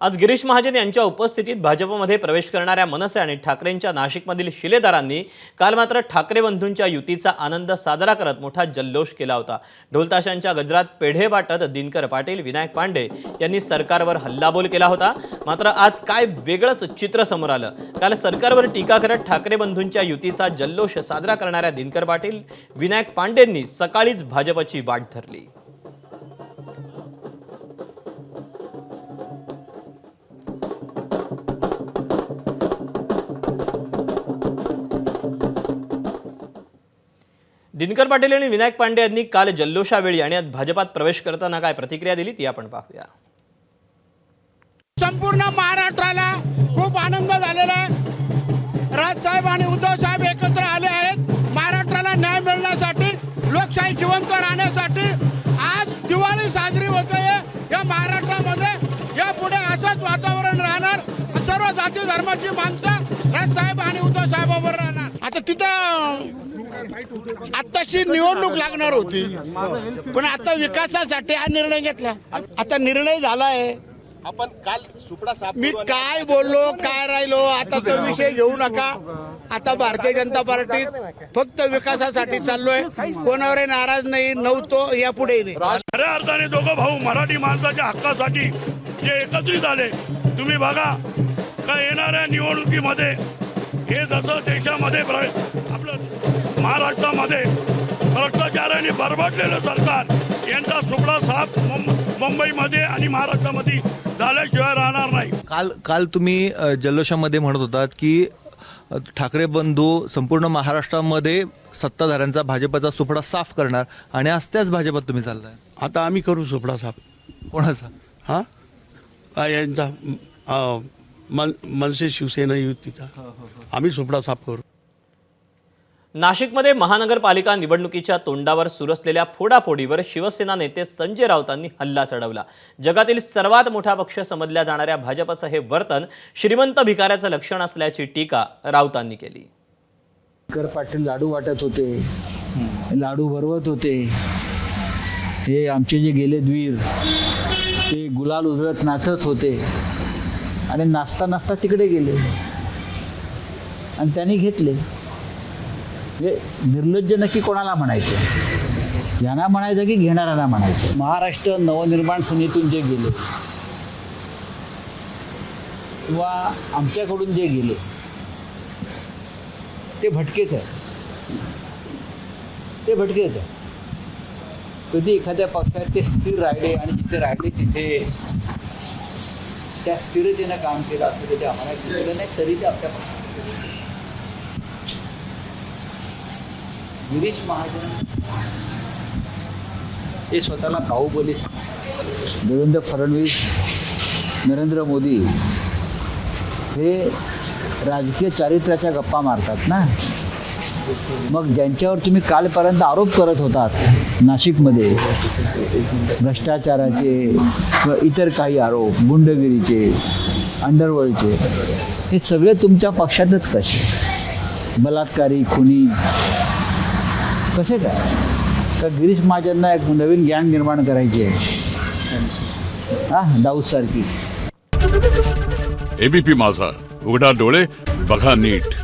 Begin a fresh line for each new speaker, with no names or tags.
आज गिरीश महाजन यांच्या उपस्थितीत भाजपमध्ये प्रवेश करणाऱ्या मनसे आणि ठाकरेंच्या नाशिकमधील शिलेदारांनी काल मात्र ठाकरे बंधूंच्या युतीचा आनंद साजरा करत मोठा जल्लोष केला होता। ढोलताशांच्या गजरात पेढे वाटत दिनकर पाटील, विनायक पांडे यांनी सरकारवर हल्लाबोल केला होता। मात्र आज काय वेगळंच चित्र समोर आलं। काल सरकारवर टीका करत ठाकरे बंधूंच्या युतीचा जल्लोष साजरा करणाऱ्या दिनकर पाटील, विनायक पांडेंनी सकाळीच भाजपची वाट धरली। दिनकर पाटील आणि विनायक पांडे यांनी काल जल्लोषावेळी आणि आज भाजपात प्रवेश करताना काय प्रतिक्रिया दिली ती आपण पाहूया।
संपूर्ण महाराष्ट्राला खूप आनंद झालेला आहे। राजसाहेब आणि उद्धव साहेब एकत्र आले आहेत महाराष्ट्राला न्याय मिळण्यासाठी, लोकशाही जिवंत राहण्यासाठी। आज दिवाळी साजरी होते या महाराष्ट्रामध्ये। यापुढे असंच वातावरण राहणार। सर्व जाती धर्माची माणसं राजसाहेब आणि उद्धव साहेबांवर राहणार। आता तिथं आताशी निवडणूक लागणार होती, पण आता विकासासाठी हा निर्णय घेतला। आता निर्णय झालाय।
आपण काल सुपडा साफ
मी काय बोललो काय राहिलो आता तो विषय घेऊ नका। आता भारतीय जनता पार्टीत फक्त विकासासाठी चाललोय, कोणावर नाराज नाही, नव्हतो, यापुढे नाही।
खऱ्या अर्थाने दोघं भाऊ मराठी माणसाच्या हक्कासाठी जे एकत्रित आले। तुम्ही बघा का येणाऱ्या निवडणुकीमध्ये हे जसं देशामध्ये आपलं महाराष्ट्रामध्ये भ्रष्टाचाराने बरबडलेलं सरकार यांचा सुपडा साफ मुंबईमध्ये आणि महाराष्ट्रामध्ये झाल्याशिवाय राहणार नाही।
काल तुम्ही जल्लोषामध्ये म्हणत होतात की ठाकरे बंधू संपूर्ण महाराष्ट्रामध्ये सत्ताधाऱ्यांचा भाजपचा सुपडा साफ करणार आणि आज त्याच भाजपात तुम्ही चाललाय।
आता आम्ही करू सुपडा साफ।
कोणाचा?
हा यांचा मनसे शिवसेना युतीचा आम्ही सुपडा साफ करू।
नाशिकमध्ये महानगरपालिका निवडणुकीच्या तोंडावर सुरू असलेल्या फोडाफोडीवर शिवसेना नेते संजय राऊतांनी हल्ला चढवला। जगातील सर्वात मोठा पक्ष समजल्या जाणाऱ्या भाजपचं हे वर्तन श्रीमंत भिकाऱ्याचं लक्षण असल्याची टीका राऊतांनी केली।
दिनकर पाटील लाडू वाटत होते, लाडू भरवत होते। हे आमचे जे गेले वीर ते गुलाल उधळत नाचत होते आणि नाचता नाचता तिकडे गेले आणि त्यांनी घेतले। निर्लज्ज नक्की कोणाला म्हणायचं? ज्यांना म्हणायचं की घेणाऱ्यांना म्हणायचं? महाराष्ट्र नवनिर्माण सेनेतून जे गेले किंवा आमच्याकडून जे गेले ते भटकेच आहे, ते भटकेच आहे। कधी एखाद्या पक्षात ते स्थिर राहिले आणि जिथे राहिले तिथे त्या स्थिरतेनं काम केलं असं कधी आम्हाला दिसलं नाही, तरी ते आपल्या पक्षात गिरीश महाजन हे स्वतःला बाहुबली सांगतात। देवेंद्र फडणवीस, नरेंद्र मोदी हे राजकीय चारित्र्याच्या गप्पा मारतात ना। मग ज्यांच्यावर तुम्ही कालपर्यंत आरोप करत होतात नाशिकमध्ये भ्रष्टाचाराचे किंवा इतर काही आरोप, गुंडगिरीचे, अंडरवर्ल्डचे, हे सगळे तुमच्या पक्षातच कसे? बलात्कारी, खुनी कसे काय? तर गिरीश महाजनना एक नवीन गँग निर्माण करायची आहे, दाऊद सारखी।
एबीपी माझा, उघडा डोळे बघा नीट।